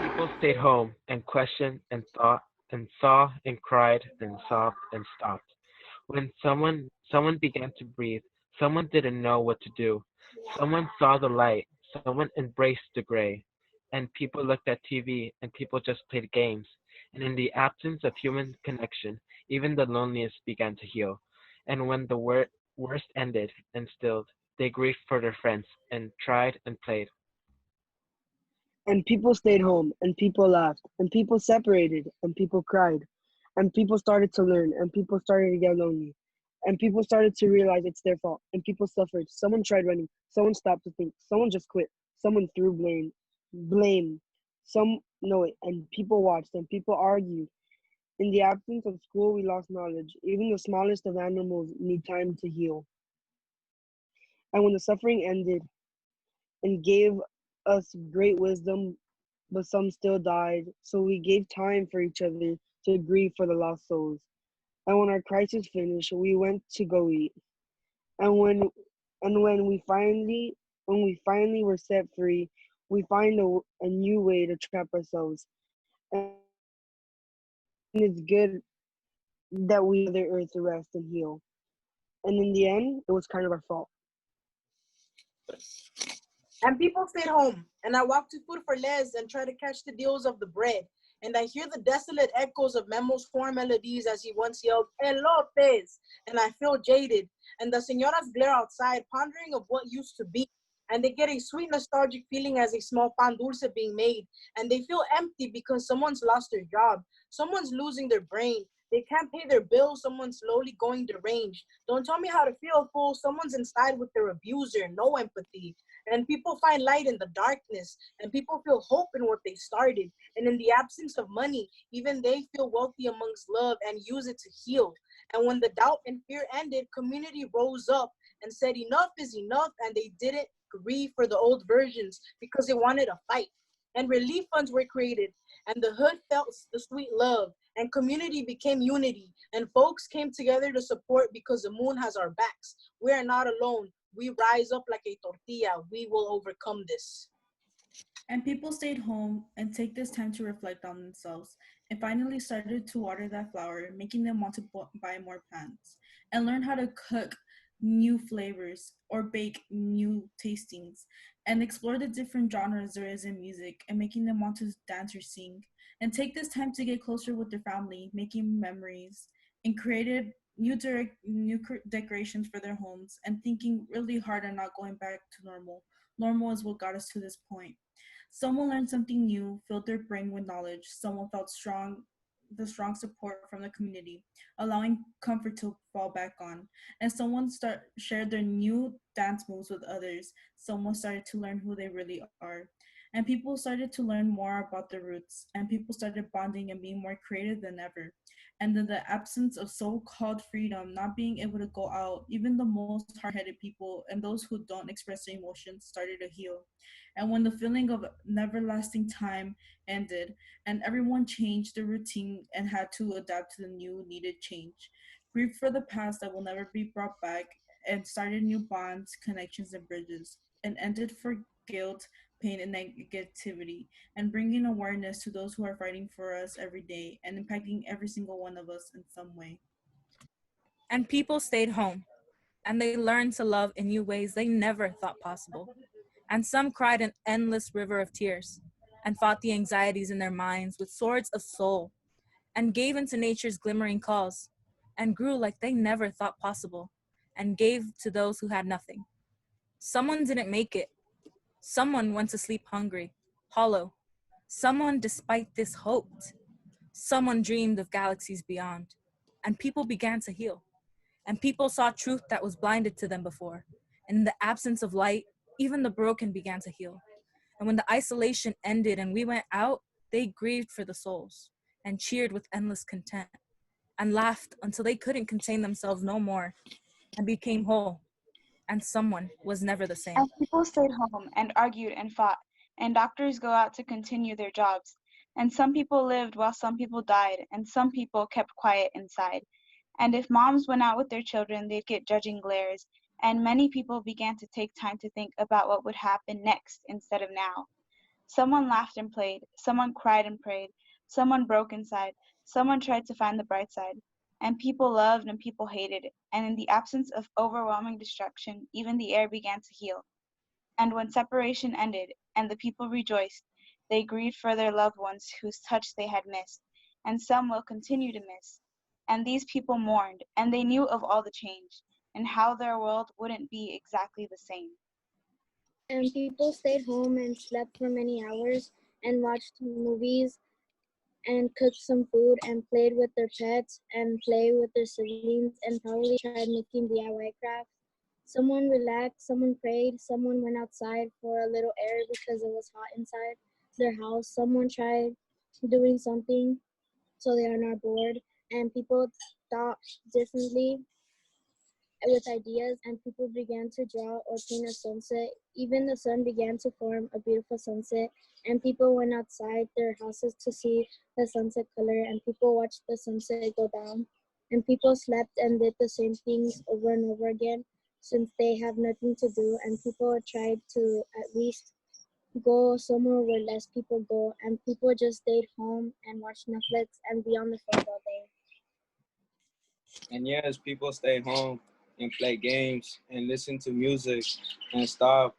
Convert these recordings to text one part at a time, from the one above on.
People stayed home and questioned and thought and saw and cried and sobbed and stopped. When someone began to breathe, someone didn't know what to do. Someone saw the light, someone embraced the gray. And people looked at TV and people just played games. And in the absence of human connection, even the loneliest began to heal. And when the worst ended and stilled, they grieved for their friends and tried and played. And people stayed home, and people laughed, and people separated, and people cried, and people started to learn, and people started to get lonely, and people started to realize it's their fault, and people suffered. Someone tried running, someone stopped to think, someone just quit, someone threw blame, some know it, and people watched, and people argued. In the absence of school, we lost knowledge. Even the smallest of animals need time to heal. And when the suffering ended and gave us great wisdom, but some still died. So we gave time for each other to grieve for the lost souls. And when our crisis finished, we went to go eat. And when we finally were set free, we find a new way to trap ourselves. And it's good that we Mother Earth to rest and heal. And in the end, it was kind of our fault. And people stayed home, and I walked to food for less and tried to catch the deals of the bread. And I hear the desolate echoes of Memo's foreign melodies as he once yelled, Elotes! And I feel jaded. And the senoras glare outside, pondering of what used to be. And they get a sweet nostalgic feeling as a small pan dulce being made. And they feel empty because someone's lost their job. Someone's losing their brain. They can't pay their bills. Someone's slowly going deranged. Don't tell me how to feel, fool. Someone's inside with their abuser. No empathy. And people find light in the darkness, and people feel hope in what they started. And in the absence of money, even they feel wealthy amongst love and use it to heal. And when the doubt and fear ended, community rose up and said, enough is enough. And they didn't grieve for the old versions because they wanted a fight. And relief funds were created, and the hood felt the sweet love, and community became unity, and folks came together to support because the moon has our backs. We are not alone. We rise up like a tortilla. We will overcome this. And people stayed home and take this time to reflect on themselves and finally started to water that flower, making them want to buy more plants and learn how to cook new flavors or bake new tastings and explore the different genres there is in music and making them want to dance or sing and take this time to get closer with their family, making memories and created new decorations for their homes and thinking really hard on not going back to normal. Normal is what got us to this point. Someone learned something new, filled their brain with knowledge. Someone felt the strong support from the community, allowing comfort to fall back on. And someone shared their new dance moves with others. Someone started to learn who they really are. And people started to learn more about their roots. And people started bonding and being more creative than ever. And in the absence of so-called freedom, not being able to go out, even the most hard-headed people and those who don't express their emotions started to heal. And when the feeling of never lasting time ended, and everyone changed their routine and had to adapt to the new needed change, grief for the past that will never be brought back, and started new bonds, connections, and bridges, and ended for guilt, pain, and negativity, and bringing awareness to those who are fighting for us every day and impacting every single one of us in some way. And people stayed home, and they learned to love in new ways they never thought possible. And some cried an endless river of tears, and fought the anxieties in their minds with swords of soul, and gave into nature's glimmering calls, and grew like they never thought possible. and gave to those who had nothing. Someone didn't make it. Someone went to sleep hungry, hollow. Someone, despite this, hoped. Someone dreamed of galaxies beyond. And people began to heal. And people saw truth that was blinded to them before. And in the absence of light, even the broken began to heal. And when the isolation ended and we went out, they grieved for the souls and cheered with endless content and laughed until they couldn't contain themselves no more and became whole. And someone was never the same. And people stayed home and argued and fought, and doctors go out to continue their jobs. And some people lived while some people died, and some people kept quiet inside. And if moms went out with their children, they'd get judging glares. And many people began to take time to think about what would happen next instead of now. Someone laughed and played, someone cried and prayed, someone broke inside, someone tried to find the bright side. And people loved and people hated, and in the absence of overwhelming destruction, even the air began to heal. And when separation ended, and the people rejoiced, they grieved for their loved ones whose touch they had missed, and some will continue to miss. And these people mourned, and they knew of all the change, and how their world wouldn't be exactly the same. And people stayed home and slept for many hours and watched movies and cooked some food and played with their pets and played with their siblings and probably tried making DIY crafts. Someone relaxed, someone prayed, someone went outside for a little air because it was hot inside their house. Someone tried doing something so they are not bored. And people thought differently with ideas, and people began to draw or paint a sunset. Even the sun began to form a beautiful sunset, and people went outside their houses to see the sunset color, and people watched the sunset go down. And people slept and did the same things over and over again since they have nothing to do, and people tried to at least go somewhere where less people go, and people just stayed home and watched Netflix and be on the phone all day. And yes, people stay home and play games and listen to music and stop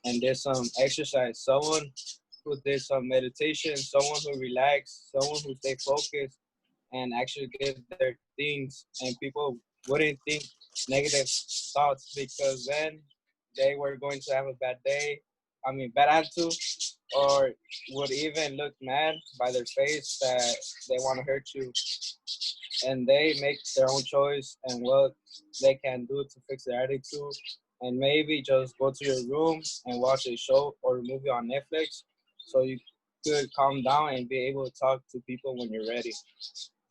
and did some exercise. Someone who did some meditation, someone who relaxed, someone who stay focused and actually did their things. And people wouldn't think negative thoughts because then they were going to have a bad day, bad attitude, or would even look mad by their face that they want to hurt you. And they make their own choice and what they can do to fix their attitude, and maybe just go to your room and watch a show or a movie on Netflix so you could calm down and be able to talk to people when you're ready.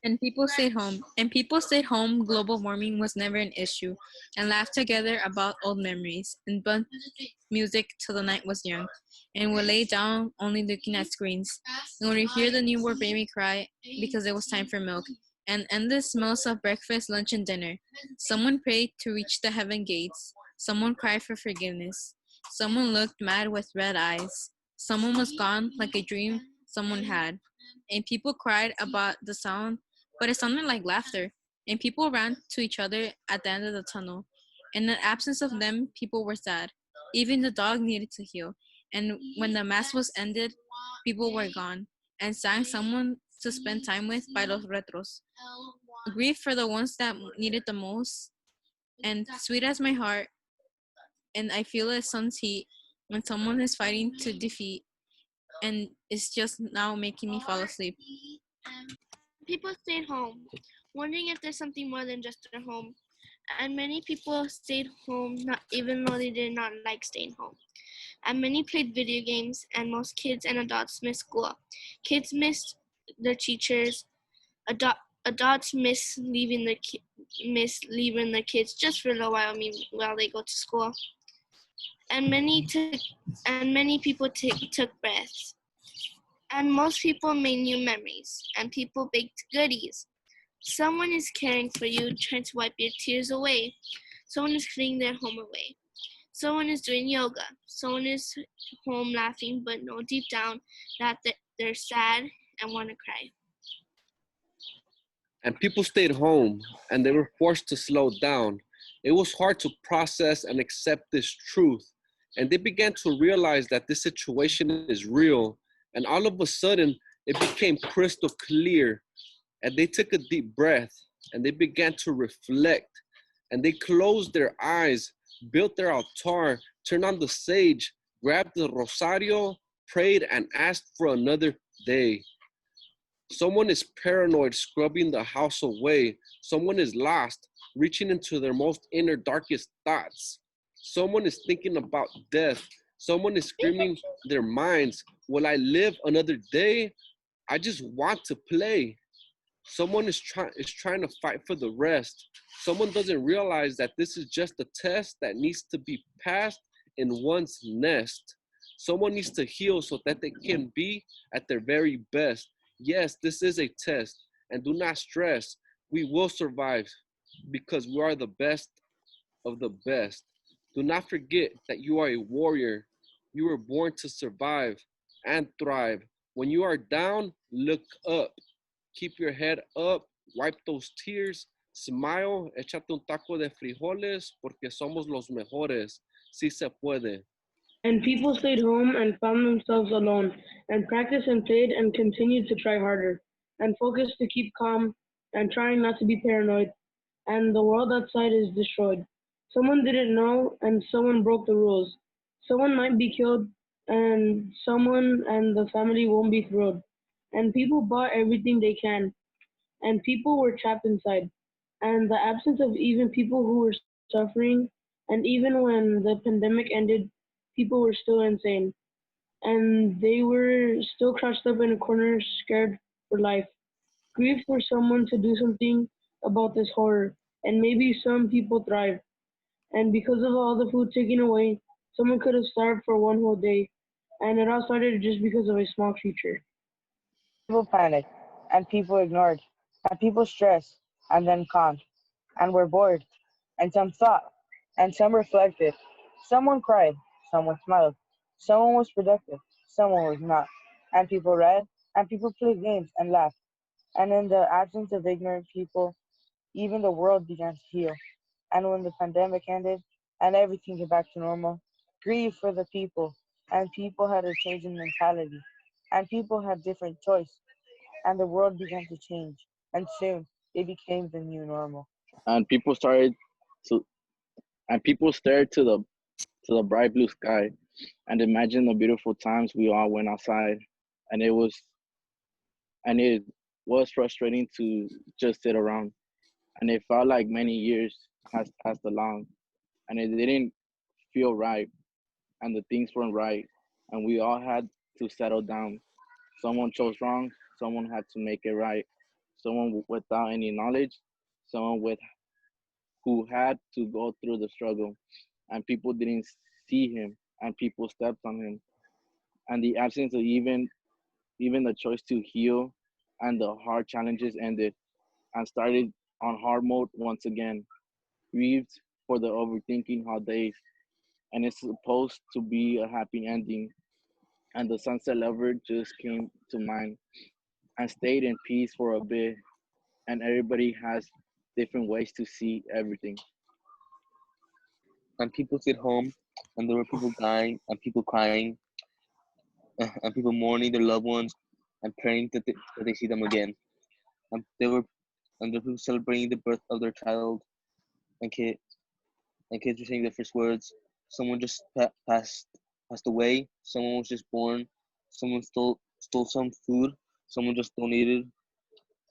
And people stayed home. And people stayed home. Global warming was never an issue, and laughed together about old memories, and bumped music till the night was young, and would lay down only looking at screens, and would hear the newborn baby cry because it was time for milk, and endless smells of breakfast, lunch, and dinner. Someone prayed to reach the heaven gates. Someone cried for forgiveness. Someone looked mad with red eyes. Someone was gone like a dream someone had. And people cried about the sound, but it sounded like laughter. And people ran to each other at the end of the tunnel. In the absence of them, people were sad. Even the dog needed to heal. And when the mass was ended, people were gone and sang someone to spend time with by Los Retros. Grief for the ones that needed the most. And sweet as my heart, and I feel a sun's heat when someone is fighting to defeat, and it's just now making me fall asleep. People stayed home, wondering if there's something more than just their home. And many people stayed home not even though they did not like staying home. And many played video games, and most kids and adults missed school. Kids missed their teachers. Adults miss leaving their kids just for a little while. While they go to school. And many people took breaths. And most people made new memories, and people baked goodies. Someone is caring for you, trying to wipe your tears away. Someone is cleaning their home away. Someone is doing yoga. Someone is home laughing, but know deep down that they're sad and want to cry. And people stayed home, and they were forced to slow down. It was hard to process and accept this truth. And they began to realize that this situation is real. And all of a sudden, it became crystal clear. And they took a deep breath, and they began to reflect. and they closed their eyes, built their altar, turned on the sage, grabbed the rosario, prayed, and asked for another day. Someone is paranoid, scrubbing the house away. Someone is lost, reaching into their most inner, darkest thoughts. Someone is thinking about death. Someone is screaming their minds, will I live another day? I just want to play. Someone is trying to fight for the rest. Someone doesn't realize that this is just a test that needs to be passed in one's nest. Someone needs to heal so that they can be at their very best. Yes, this is a test, and do not stress. We will survive because we are the best of the best. Do not forget that you are a warrior. You were born to survive and thrive. When you are down, look up. Keep your head up, wipe those tears, smile, échate un taco de frijoles, porque somos los mejores. Sí se puede. And people stayed home and found themselves alone, and practiced and played and continued to try harder, and focused to keep calm and trying not to be paranoid. And the world outside is destroyed. Someone didn't know, and someone broke the rules. Someone might be killed, and someone and the family won't be thrilled. And people bought everything they can, and people were trapped inside. And the absence of even people who were suffering, and even when the pandemic ended, people were still insane. And they were still crouched up in a corner, scared for life. Grief for someone to do something about this horror. And maybe some people thrived. And because of all the food taken away, someone could have starved for one whole day. And it all started just because of a small creature. People panicked, and people ignored, and people stressed, and then calmed, and were bored, and some thought, and some reflected. Someone cried, someone smiled, someone was productive, someone was not. And people read, and people played games and laughed. And in the absence of ignorant people, even the world began to heal. And when the pandemic ended and everything came back to normal, grieve for the people, and people had a change in mentality, and people had different choice, and the world began to change, and soon it became the new normal. And people started to and people stared to the bright blue sky and imagined the beautiful times we all went outside. And it was frustrating to just sit around. And it felt like many years has passed along, and it didn't feel right, and the things weren't right, and we all had to settle down. Someone chose wrong, someone had to make it right, someone without any knowledge, someone with who had to go through the struggle, and people didn't see him, and people stepped on him, and the absence of even the choice to heal, and the hard challenges ended, and started on hard mode once again, grieved for the overthinking holidays, and it's supposed to be a happy ending, and the sunset lover just came to mind and stayed in peace for a bit, and everybody has different ways to see everything. And people stayed home, and there were people dying, and people crying, and people mourning their loved ones, and praying that they see them again. And they were, and there were people celebrating the birth of their child, and kids were saying their first words. Someone just passed away. Someone was just born. Someone stole some food. Someone just donated,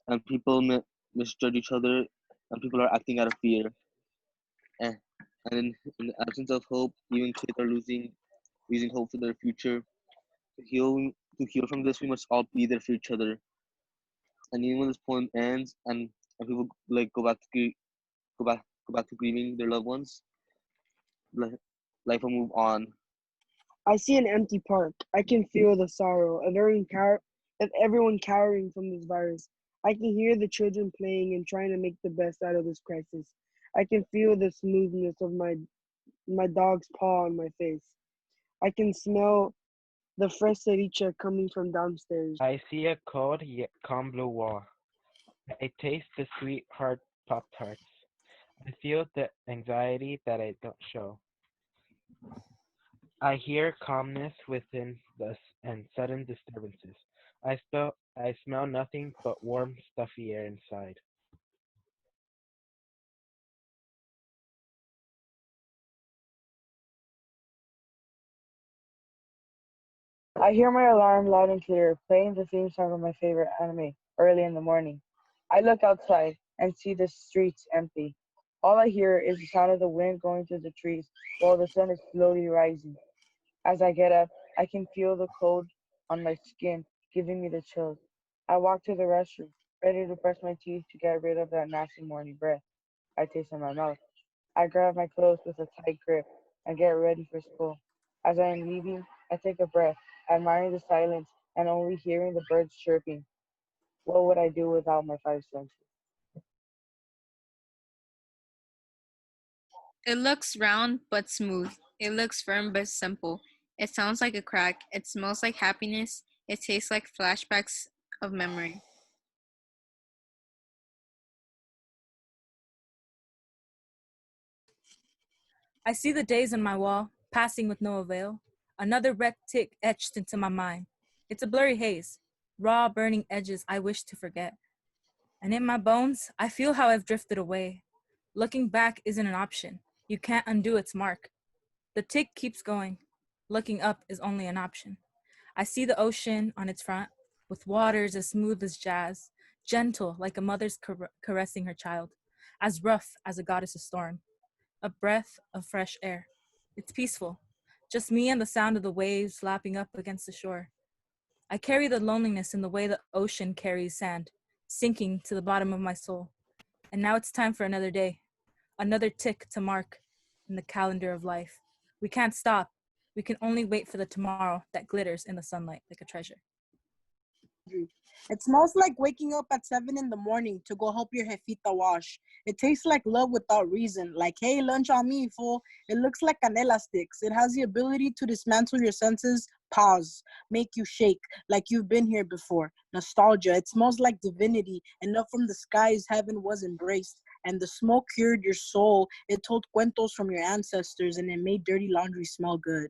and people misjudge each other, and people are acting out of fear. And, and in the absence of hope, even kids are losing hope for their future. To heal from this, we must all be there for each other. And even when this poem ends, and people like go back to grieving their loved ones, li- life will move on. I see an empty park. I can feel the sorrow of everyone cowering from this virus. I can hear the children playing and trying to make the best out of this crisis. I can feel the smoothness of my dog's paw on my face. I can smell the fresh ceviche coming from downstairs. I see a cold yet calm blue wall. I taste the sweet hard Pop Tarts. I feel the anxiety that I don't show. I hear calmness within us and sudden disturbances. I smell nothing but warm, stuffy air inside. I hear my alarm loud and clear, playing the theme song of my favorite anime early in the morning. I look outside and see the streets empty. All I hear is the sound of the wind going through the trees while the sun is slowly rising. As I get up, I can feel the cold on my skin, giving me the chills. I walk to the restroom, ready to brush my teeth to get rid of that nasty morning breath I taste in my mouth. I grab my clothes with a tight grip and get ready for school. As I am leaving, I take a breath, admiring the silence and only hearing the birds chirping. What would I do without my five senses? It looks round but smooth. It looks firm but simple. It sounds like a crack. It smells like happiness. It tastes like flashbacks of memory. I see the days on my wall, passing with no avail. Another red tick etched into my mind. It's a blurry haze, raw, burning edges I wish to forget. And in my bones, I feel how I've drifted away. Looking back isn't an option. You can't undo its mark. The tick keeps going. Looking up is only an option. I see the ocean on its front, with waters as smooth as jazz, gentle like a mother's caressing her child, as rough as a goddess's storm, a breath of fresh air. It's peaceful, just me and the sound of the waves lapping up against the shore. I carry the loneliness in the way the ocean carries sand, sinking to the bottom of my soul. And now it's time for another day, another tick to mark in the calendar of life. We can't stop. We can only wait for the tomorrow that glitters in the sunlight like a treasure. It smells like waking up at 7 in the morning to go help your jefita wash. It tastes like love without reason. Like, hey, lunch on me, fool. It looks like canela sticks. It has the ability to dismantle your senses, pause, make you shake, like you've been here before. Nostalgia. It smells like divinity, and up from the skies, heaven was embraced. And the smoke cured your soul. It told cuentos from your ancestors, and it made dirty laundry smell good.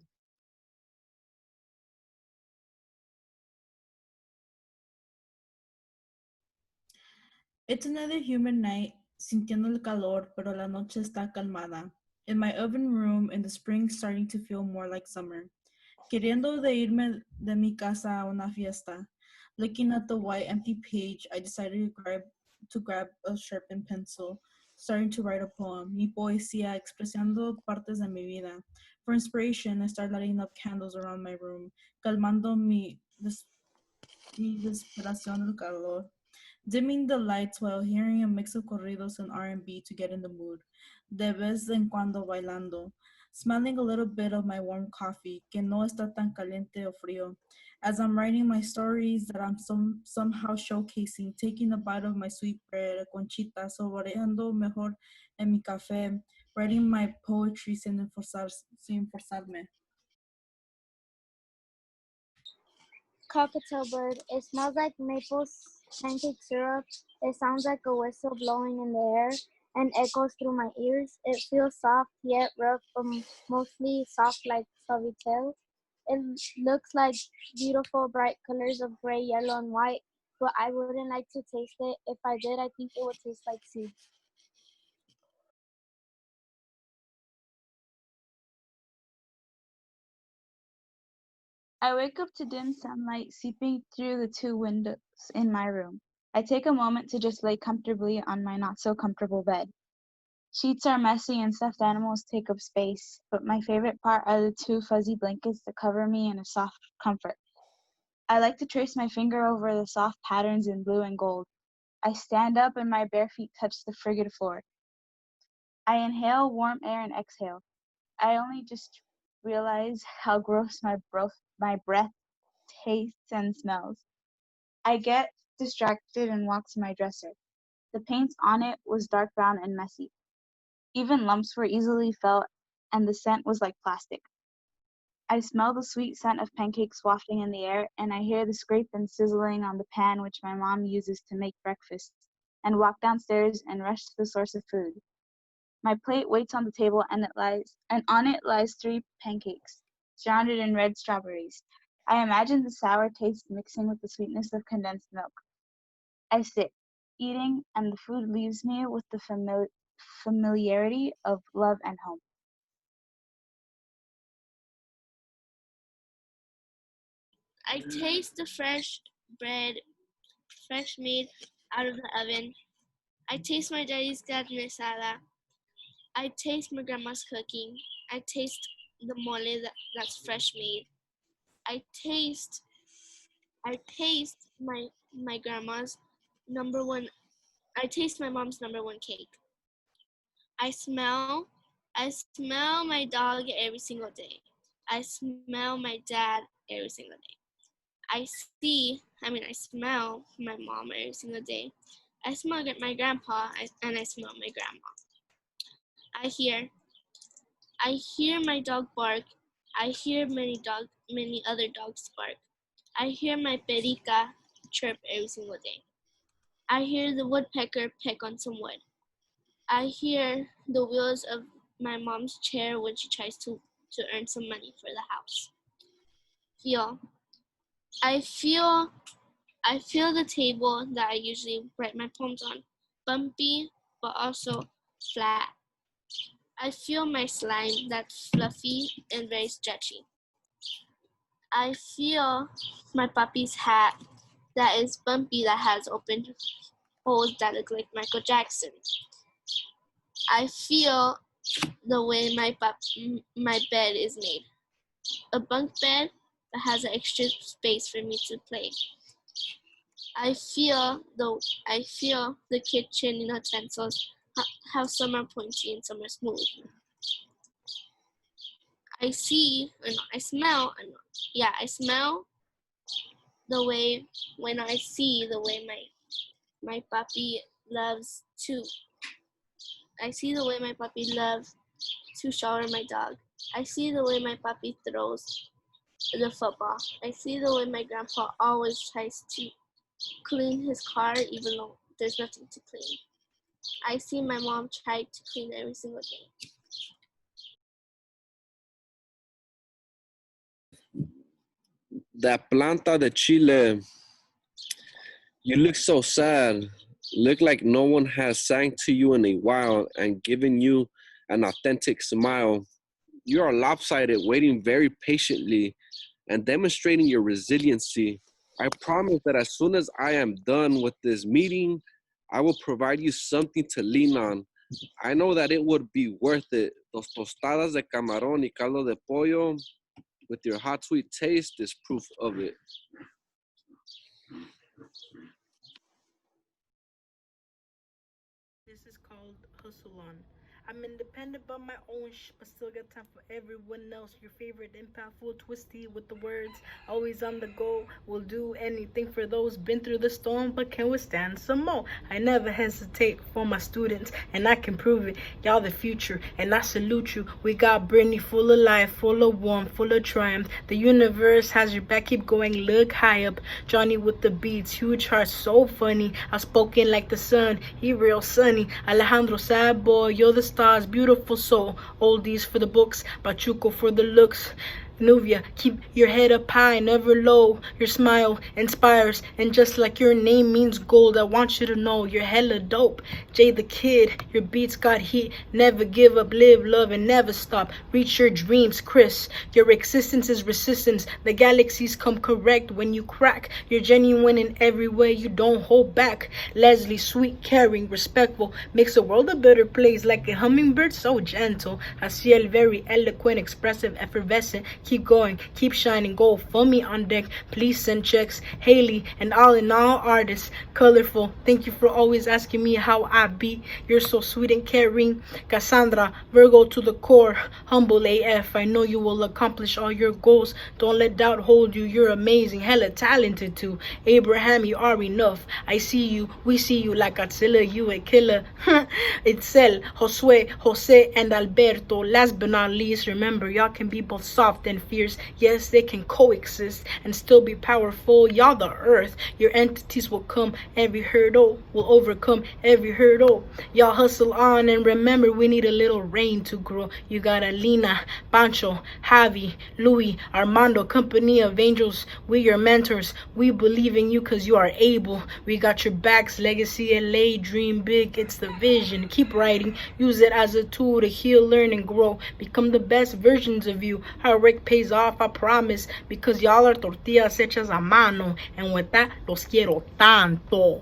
It's another humid night, sintiendo el calor, pero la noche está calmada. In my oven room, in the spring starting to feel more like summer. Queriendo de irme de mi casa a una fiesta. Looking at the white empty page, I decided to grab a sharpened pencil, starting to write a poem, mi poesía, expresando partes de mi vida. For inspiration, I started lighting up candles around my room, calmando mi desesperación del calor. Dimming the lights while hearing a mix of corridos and R&B to get in the mood. De vez en cuando bailando. Smelling a little bit of my warm coffee, que no está tan caliente o frío. As I'm writing my stories that I'm somehow showcasing, taking a bite of my sweet bread, a conchita, saboreando mejor en mi café, writing my poetry sin forzarme. Cockatiel bird. It smells like maple pancake syrup. It sounds like a whistle blowing in the air and echoes through my ears. It feels soft yet rough, but mostly soft like suavitel. It looks like beautiful bright colors of gray, yellow, and white, but I wouldn't like to taste it. If I did, I think it would taste like seeds. I wake up to dim sunlight seeping through the two windows in my room. I take a moment to just lay comfortably on my not so comfortable bed. Sheets are messy and stuffed animals take up space, but my favorite part are the two fuzzy blankets that cover me in a soft comfort. I like to trace my finger over the soft patterns in blue and gold. I stand up and my bare feet touch the frigid floor. I inhale warm air and exhale. I only just realize how gross my breath tastes and smells. I get distracted and walk to my dresser. The paint on it was dark brown and messy. Even lumps were easily felt, and the scent was like plastic. I smell the sweet scent of pancakes wafting in the air, and I hear the scrape and sizzling on the pan which my mom uses to make breakfast, and walk downstairs and rush to the source of food. My plate waits on the table, and on it lies three pancakes, surrounded in red strawberries. I imagine the sour taste mixing with the sweetness of condensed milk. I sit, eating, and the food leaves me with the familiarity of love and home. I taste the fresh bread, fresh made out of the oven. I taste my daddy's carne asada. I taste my grandma's cooking. I taste the mole that's fresh made. I taste my grandma's number one. I taste my mom's number one cake. I smell my dog every single day. I smell my dad every single day. I smell my mom every single day. I smell my grandpa and I smell my grandma. I hear my dog bark. I hear many other dogs bark. I hear my perica chirp every single day. I hear the woodpecker peck on some wood. I hear the wheels of my mom's chair when she tries to earn some money for the house. I feel the table that I usually write my poems on, bumpy but also flat. I feel my slime that's fluffy and very stretchy. I feel my puppy's hat that is bumpy, that has open holes that look like Michael Jackson. I feel the way my bed is made. A bunk bed that has an extra space for me to play. I feel the kitchen utensils, how some are pointy and some are smooth. I smell the way when I see the way my puppy loves to. I see the way my puppy loves to shower my dog. I see the way my puppy throws the football. I see the way my grandpa always tries to clean his car even though there's nothing to clean. I see my mom try to clean every single day. That planta de Chile, you look so sad. Look like no one has sang to you in a while and given you an authentic smile. You are lopsided, waiting very patiently and demonstrating your resiliency. I promise that as soon as I am done with this meeting, I will provide you something to lean on. I know that it would be worth it. Those tostadas de camarón y caldo de pollo with your hot sweet taste is proof of it. This is called Hustle On. I'm independent by my own but still got time for everyone else. Your favorite impactful twisty with the words, always on the go. Will do anything for those been through the storm but can withstand some more. I never hesitate for my students and I can prove it. Y'all the future and I salute you. We got Brittany full of life, full of warmth, full of triumph. The universe has your back, keep going, look high up. Johnny with the beats, huge heart, so funny. Outspoken like the sun, he real sunny. Alejandro, sad boy, you're the stars, beautiful soul. Oldies for the books, Pachuco for the looks. Nuvia, keep your head up high, never low. Your smile inspires, and just like your name means gold, I want you to know you're hella dope. Jay the Kid, your beats got heat. Never give up, live, love, and never stop. Reach your dreams, Chris. Your existence is resistance. The galaxies come correct when you crack. You're genuine in every way, you don't hold back. Leslie, sweet, caring, respectful, makes the world a better place. Like a hummingbird, so gentle. Asiel, very eloquent, expressive, effervescent. Keep going, keep shining, go for me on deck. Please send checks. Haley, and all in all artists, colorful. Thank you for always asking me how I be. You're so sweet and caring. Cassandra, Virgo to the core, humble AF. I know you will accomplish all your goals. Don't let doubt hold you. You're amazing, hella talented too. Abraham, you are enough. I see you, we see you like Godzilla. You a killer. Itzel, Josue, Jose, and Alberto. Last but not least, remember y'all can be both soft and fierce. Yes, they can coexist and still be powerful. Y'all the earth. Your entities will come. Every hurdle will overcome every hurdle. Y'all hustle on and remember we need a little rain to grow. You got Alina, Pancho, Javi, Louis, Armando, company of angels. We your mentors. We believe in you because you are able. We got your backs. Legacy LA, dream big. It's the vision. Keep writing. Use it as a tool to heal, learn, and grow. Become the best versions of you. Hard work pays off, I promise, because y'all are tortillas hechas a mano. And with that, los quiero tanto.